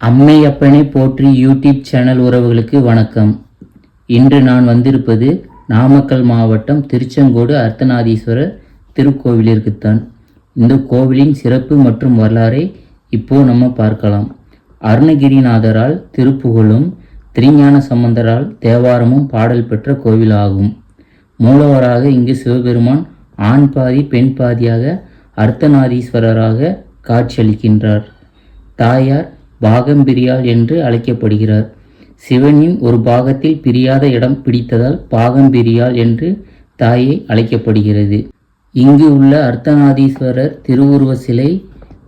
அம்மையப்பனை போற்றி YouTube channel உறவுகளுக்கு வணக்கம். இன்று நான் வந்திருப்பது நாமக்கல் மாவட்டம் திருச்செங்கோடு அர்த்தநாதீஸ்வரர் திருக்கோவிலிற்குத்தான். இந்த கோவிலின் சிறப்பு மற்றும் வரலாறை இப்போ நம்ம பார்க்கலாம். அருணகிரிநாதரால் திருப்புகழும் திருஞான சம்பந்தரால் தேவாரமும் பாடல் பெற்ற கோவில் ஆகும். மூலவராக இங்கு சிவபெருமான் ஆண் பாதி பெண் பாதியாக அர்த்தநாதீஸ்வரராக காட்சியளிக்கின்றார். தாயார் பாகம்பிரியாள் என்று அழைக்கப்படுகிறார். சிவனின் ஒரு பாகத்தில் பிரியாத இடம் பிடித்ததால் பாகம்பிரியாள் என்று தாயை அழைக்கப்படுகிறது. இங்கு உள்ள அர்த்தநாதீஸ்வரர் திருவுருவ சிலை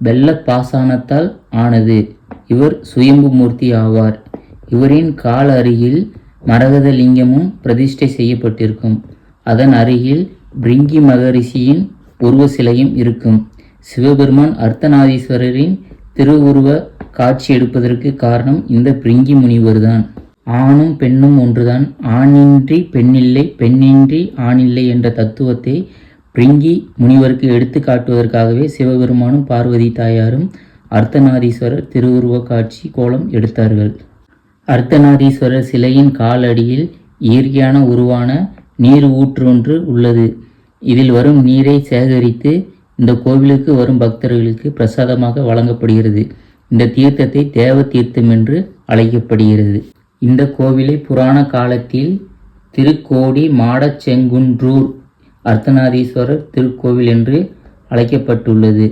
வெள்ள பாசானத்தால் ஆனது. இவர் சுயம்பு மூர்த்தி ஆவார். இவரின் கால் அருகில் மரகத லிங்கமும் பிரதிஷ்டை செய்யப்பட்டிருக்கும். அதன் அருகில் பிரிங்கி மகரிஷியின் உருவ சிலையும் இருக்கும். சிவபெருமான் அர்த்தநாதீஸ்வரரின் திருவுருவ காட்சி எடுப்பதற்கு காரணம் இந்த பிரிங்கி முனிவர்தான். ஆணும் பெண்ணும் ஒன்றுதான், ஆணின்றி பெண்ணில்லை, பெண்ணின்றி ஆணில்லை என்ற தத்துவத்தை பிரிங்கி முனிவருக்கு எடுத்து காட்டுவதற்காகவே சிவபெருமானும் பார்வதி தாயாரும் அர்த்தநாதீஸ்வரர் திருவுருவ காட்சி கோலம் எடுத்தார்கள். அர்த்தநாதீஸ்வரர் சிலையின் காலடியில் இயற்கையான உருவான நீர் ஊற்றொன்று உள்ளது. இதில் வரும் நீரை சேகரித்து இந்த கோவிலுக்கு வரும் பக்தர்களுக்கு பிரசாதமாக வழங்கப்படுகிறது. இந்த தீர்த்தத்தை தேவ தீர்த்தம் என்று அழைக்கப்படுகிறது. இந்த கோவிலை புராண காலத்தில் திருக்கோடி மாடச் செங்குன்றூர் அர்த்தநாதீஸ்வரர் திருக்கோவில் என்று அழைக்கப்பட்டுள்ளது.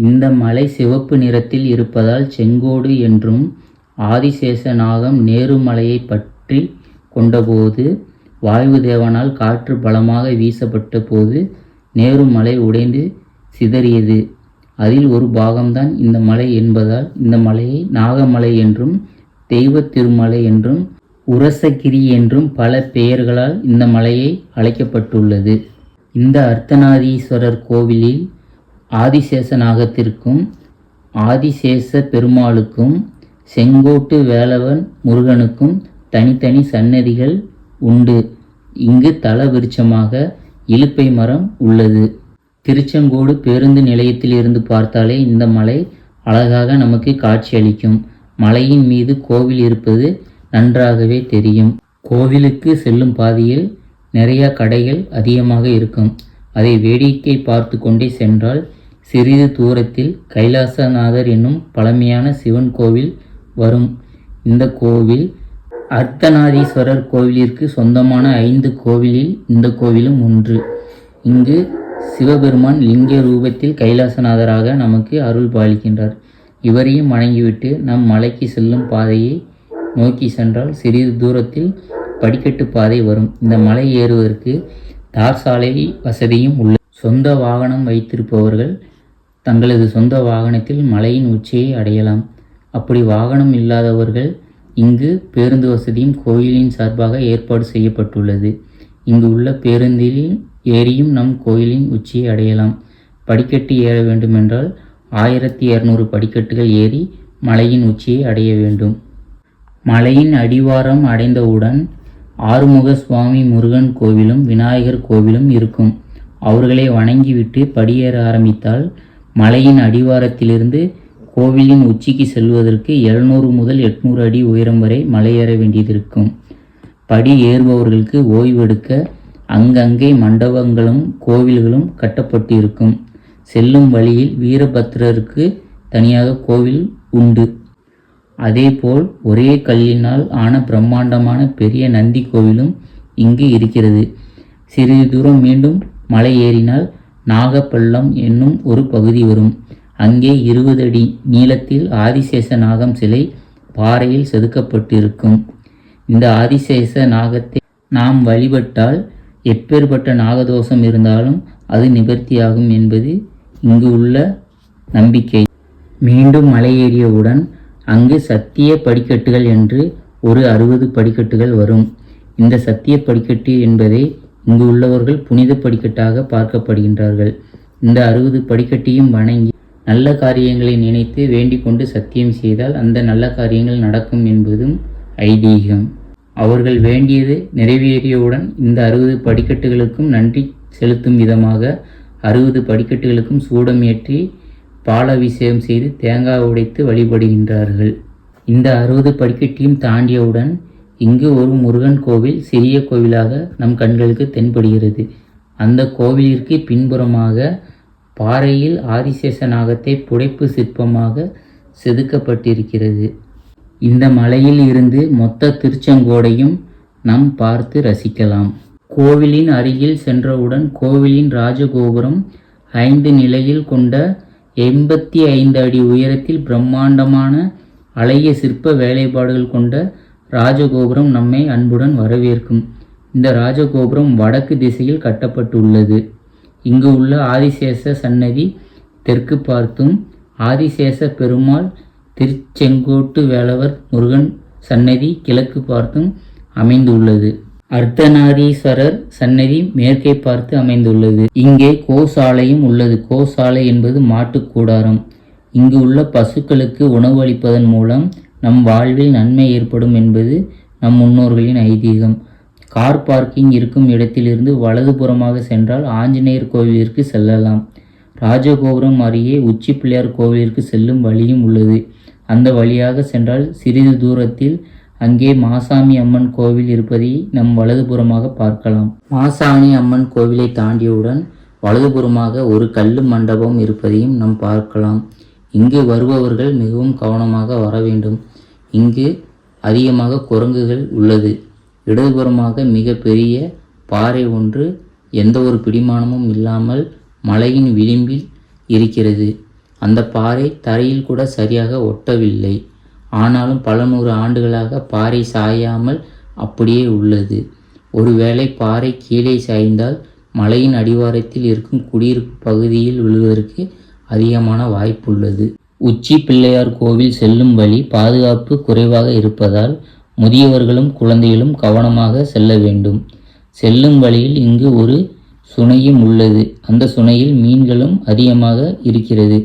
இந்த மலை சிவப்பு நிறத்தில் இருப்பதால் செங்கோடு என்றும், ஆதிசேஷ நாகம் நேருமலையை பற்றி கொண்டபோது வாயுதேவனால் காற்று பலமாக வீசப்பட்ட போது நேருமலை உடைந்து சிதறியது. அதில் ஒரு பாகம்தான் இந்த மலை என்பதால் இந்த மலையை நாகமலை என்றும், தெய்வ திருமலை என்றும், உரசகிரி என்றும் பல பெயர்களால் இந்த மலையை அழைக்கப்பட்டுள்ளது. இந்த அர்த்தநாதீஸ்வரர் கோவிலில் ஆதிசேஷ நாகத்திற்கும் ஆதிசேஷ பெருமாளுக்கும் செங்கோட்டு வேலவன் முருகனுக்கும் தனித்தனி சன்னதிகள் உண்டு. இங்கு தல விருட்சமாக இலுப்பை மரம் உள்ளது. திருச்செங்கோடு பேருந்து நிலையத்தில் இருந்து பார்த்தாலே இந்த மலை அழகாக நமக்கு காட்சியளிக்கும். மலையின் மீது கோவில் இருப்பது நன்றாகவே தெரியும். கோவிலுக்கு செல்லும் பாதையில் நிறைய கடைகள் அதிகமாக இருக்கும். அதை வேடிக்கை பார்த்து கொண்டே சென்றால் சிறிது தூரத்தில் கைலாசநாதர் என்னும் பழமையான சிவன் கோவில் வரும். இந்த கோவில் அர்த்தநாதீஸ்வரர் கோவிலிற்கு சொந்தமான 5 கோவிலில் இந்த கோவிலும் ஒன்று. இங்கு சிவபெருமான் லிங்க ரூபத்தில் கைலாசநாதராக நமக்கு அருள் பாலிக்கின்றார். இவரையும் வணங்கிவிட்டு நம் மலைக்கு செல்லும் பாதையை நோக்கி சென்றால் சிறிது தூரத்தில் படிக்கட்டு பாதை வரும். இந்த மலை ஏறுவதற்கு தார் சாலை வசதியும் உள்ளது. சொந்த வாகனம் வைத்திருப்பவர்கள் தங்களது சொந்த வாகனத்தில் மலையின் உச்சியை அடையலாம். அப்படி வாகனம் இல்லாதவர்கள் இங்கு பேருந்து வசதியும் கோயிலின் சார்பாக ஏற்பாடு செய்யப்பட்டுள்ளது. இங்கு உள்ள பேருந்தில் ஏறியும் நம் கோயிலின் உச்சியை அடையலாம். படிக்கட்டு ஏற வேண்டுமென்றால் 1200 படிக்கட்டுகள் ஏறி மலையின் உச்சியை அடைய வேண்டும். மலையின் அடிவாரம் அடைந்தவுடன் ஆறுமுக சுவாமி முருகன் கோவிலும் விநாயகர் கோவிலும் இருக்கும். அவர்களை வணங்கிவிட்டு படியேற ஆரம்பித்தால் மலையின் அடிவாரத்திலிருந்து கோவிலின் உச்சிக்கு செல்வதற்கு 700 முதல் 800 அடி உயரம் வரை மலையேற வேண்டியதிருக்கும். படி ஏறுபவர்களுக்கு ஓய்வெடுக்க அங்கங்கே மண்டபங்களும் கோவில்களும் கட்டப்பட்டு இருக்கும். செல்லும் வழியில் வீரபத்ரருக்கு தனியாக கோவில் உண்டு. அதேபோல் ஒரே கல்லினால் ஆன பிரம்மாண்டமான பெரிய நந்தி கோவிலும் இங்கு இருக்கிறது. சிறிது தூரம் மீண்டும் மலை ஏறினால் நாகப்பள்ளம் என்னும் ஒரு பகுதி வரும். அங்கே 20 அடி நீளத்தில் ஆதிசேஷ நாகம் சிலை பாறையில் செதுக்கப்பட்டிருக்கும். இந்த ஆதிசேஷ நாகத்தை நாம் வழிபட்டால் எப்பேற்பட்ட நாகதோஷம் இருந்தாலும் அது நிவர்த்தியாகும் என்பது இங்கு உள்ள நம்பிக்கை. மீண்டும் மலை ஏறியவுடன் அங்கு சத்திய படிக்கட்டுகள் என்று ஒரு 60 படிக்கட்டுகள் வரும். இந்த சத்திய படிக்கட்டு என்பதை இங்கு உள்ளவர்கள் புனித படிக்கட்டாக பார்க்கப்படுகின்றார்கள். இந்த 60 படிக்கட்டையும் வணங்கி நல்ல காரியங்களை நினைத்து வேண்டிக் கொண்டு சத்தியம் செய்தால் அந்த நல்ல காரியங்கள் நடக்கும் என்பதும் ஐதீகம். அவர்கள் வேண்டியது நிறைவேறியவுடன் இந்த 60 படிக்கட்டுகளுக்கும் நன்றி செலுத்தும் விதமாக 60 படிக்கட்டுகளுக்கும் சூடம் ஏற்றி பால் அபிஷேகம் செய்து தேங்காய் உடைத்து வழிபடுகின்றார்கள். இந்த 60 படிக்கட்டையும் தாண்டியவுடன் இங்கு ஒரு முருகன் கோவில் சிறிய கோவிலாக நம் கண்களுக்கு தென்படுகிறது. அந்த கோவிலிற்கு பின்புறமாக பாறையில் ஆதிசேஷ நாகத்தை புடைப்பு சிற்பமாக செதுக்கப்பட்டிருக்கிறது. இந்த மலையில் இருந்து மொத்த திருச்செங்கோடையும் நாம் பார்த்து ரசிக்கலாம். கோவிலின் அருகில் சென்றவுடன் கோவிலின் ராஜகோபுரம் 5 நிலையில் கொண்ட 85 அடி உயரத்தில் பிரம்மாண்டமான அழகிய சிற்ப வேலைப்பாடுகள் கொண்ட ராஜகோபுரம் நம்மை அன்புடன் வரவேற்கும். இந்த ராஜகோபுரம் வடக்கு திசையில் கட்டப்பட்டுள்ளது. இங்கு உள்ள ஆதிசேஷ சன்னதி தெற்கு பார்த்தும், ஆதிசேஷ பெருமாள் திருச்செங்கோட்டு வேலவர் முருகன் சன்னதி கிழக்கு பார்த்தும் அமைந்துள்ளது. அர்த்தநாரீஸ்வரர் சன்னதி மேற்கை பார்த்து அமைந்துள்ளது. இங்கே கோசாலையும் உள்ளது. கோசாலை என்பது மாட்டு கூடாரம். இங்கு உள்ள பசுக்களுக்கு உணவு அளிப்பதன் மூலம் நம் வாழ்வில் நன்மை ஏற்படும் என்பது நம் முன்னோர்களின் ஐதீகம். கார் பார்க்கிங் இருக்கும் இடத்திலிருந்து வலதுபுறமாக சென்றால் ஆஞ்சநேயர் கோவிலிற்கு செல்லலாம். ராஜகோபுரம் அருகே உச்சி பிள்ளையார் கோவிலிற்கு செல்லும் வழியும் உள்ளது. அந்த வழியாக சென்றால் சிறிது தூரத்தில் அங்கே மாசாணி அம்மன் கோவில் இருப்பதை நம் வலதுபுறமாக பார்க்கலாம். மாசாணி அம்மன் கோவிலை தாண்டியவுடன் வலதுபுறமாக ஒரு கல்லு மண்டபம் இருப்பதையும் நாம் பார்க்கலாம். இங்கு வருபவர்கள் மிகவும் கவனமாக வர வேண்டும். இங்கு அதிகமாக குரங்குகள் உள்ளது. இடதுபுறமாக மிக பெரிய பாறை ஒன்று எந்த ஒரு பிடிமானமும் இல்லாமல் மலையின் விளிம்பில் இருக்கிறது. அந்த பாறை தரையில் கூட சரியாக ஒட்டவில்லை. ஆனாலும் பல 100 ஆண்டுகளாக பாறை சாயாமல் அப்படியே உள்ளது. ஒருவேளை பாறை கீழே சாய்ந்தால் மலையின் அடிவாரத்தில் இருக்கும் குடியிருப்பு பகுதியில் விழுவதற்கு அதிகமான வாய்ப்புள்ளது. உச்சி பிள்ளையார் கோவில் செல்லும் வழி பாதுகாப்பு குறைவாக இருப்பதால் முதியவர்களும் குழந்தைகளும் கவனமாக செல்ல வேண்டும். செல்லும் வழியில் இங்கு ஒரு சுனையும் உள்ளது. அந்த சுனையில் மீன்களும் அதிகமாக இருக்கிறது.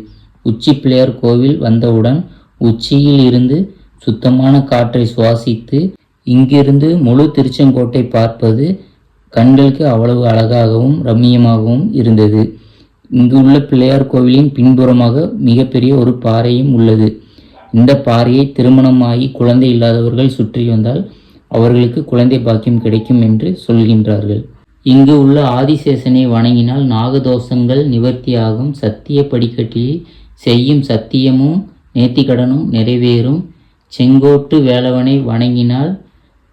உச்சி பிள்ளையார் கோவில் வந்தவுடன் உச்சியில் இருந்து சுத்தமான காற்றை சுவாசித்து இங்கிருந்து முழு திருச்செங்கோட்டை பார்ப்பது கண்களுக்கு அவ்வளவு அழகாகவும் ரம்மியமாகவும் இருந்தது. இங்கு உள்ள பிள்ளையார் கோவிலின் பின்புறமாக மிகப்பெரிய ஒரு பாறையும் உள்ளது. இந்த பாறையை திருமணமாகி குழந்தை இல்லாதவர்கள் சுற்றி வந்தால் அவர்களுக்கு குழந்தை பாக்கியம் கிடைக்கும் என்று சொல்கின்றார்கள். இங்கு உள்ள ஆதிசேஷனை வணங்கினால் நாகதோஷங்கள் நிவர்த்தியாகும். சத்திய படிக்கட்டில் செய்யும் சத்தியமும் நேர்த்திக்கடனும் நிறைவேறும். செங்கோட்டு வேலவனை வணங்கினால்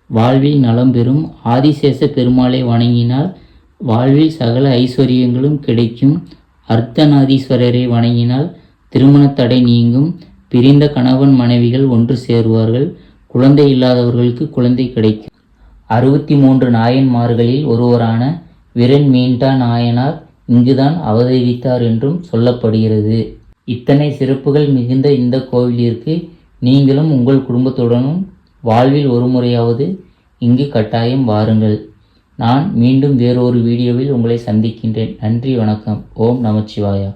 வாழ்வில் நலம் பெறும். ஆதிசேஷ பெருமாளை வணங்கினால் வாழ்வில் சகல ஐஸ்வர்யங்களும் கிடைக்கும். அர்த்தநாதீஸ்வரரை வணங்கினால் திருமண தடை நீங்கும். பிரிந்த கணவன் மனைவிகள் ஒன்று சேருவார்கள். குழந்தை இல்லாதவர்களுக்கு குழந்தை கிடைக்கும். 63 நாயன்மார்களில் ஒருவரான விரன் மீண்டா நாயனார் இங்குதான் அவதரித்தார் என்றும் சொல்லப்படுகிறது. இத்தனை சிறப்புகள் மிகுந்த இந்த கோவிலிற்கு நீங்களும் உங்கள் குடும்பத்துடனும் வாழ்வில் ஒரு முறையாவது இங்கு கட்டாயம் வாருங்கள். நான் மீண்டும் வேறொரு வீடியோவில் உங்களை சந்திக்கின்றேன். நன்றி, வணக்கம். ஓம் நமச்சிவாயா.